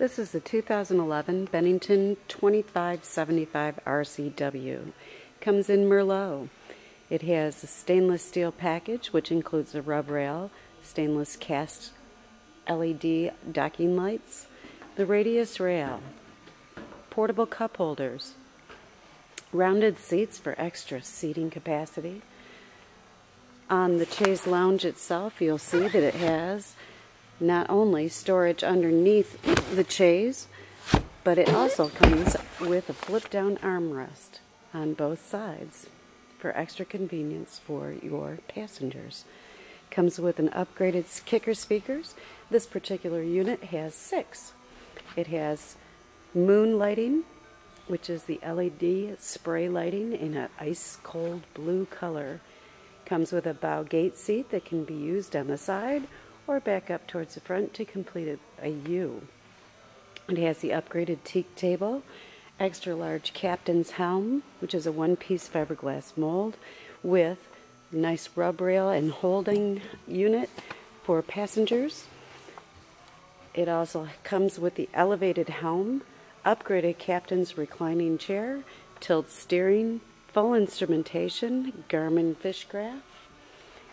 This is the 2011 Bennington 2575 RCW. Comes in Merlot. It has a stainless steel package, which includes a rub rail, stainless cast LED docking lights, the radius rail, portable cup holders, rounded seats for extra seating capacity. On the chaise lounge itself, you'll see that it has not only storage underneath the chaise, but it also comes with a flip-down armrest on both sides for extra convenience for your passengers. Comes with an upgraded kicker speakers. This particular unit has 6. It has moon lighting, which is the LED spray lighting in an ice-cold blue color. Comes with a bow gate seat that can be used on the side or back up towards the front to complete a U. It has the upgraded teak table, extra large captain's helm, which is a one-piece fiberglass mold with nice rub rail and holding unit for passengers. It also comes with the elevated helm, upgraded captain's reclining chair, tilt steering, full instrumentation, Garmin fish graph.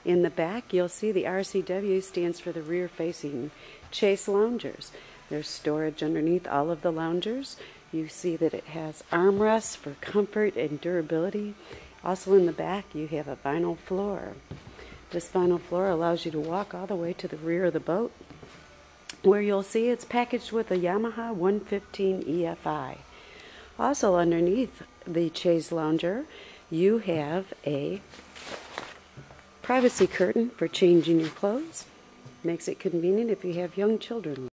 In the back, you'll see the RCW stands for the rear-facing chaise loungers. There's storage underneath all of the loungers. You see that it has armrests for comfort and durability. Also in the back, you have a vinyl floor. This vinyl floor allows you to walk all the way to the rear of the boat, where you'll see it's packaged with a Yamaha 115 EFI. Also underneath the chaise lounger, you have a privacy curtain for changing your clothes. Makes it convenient if you have young children.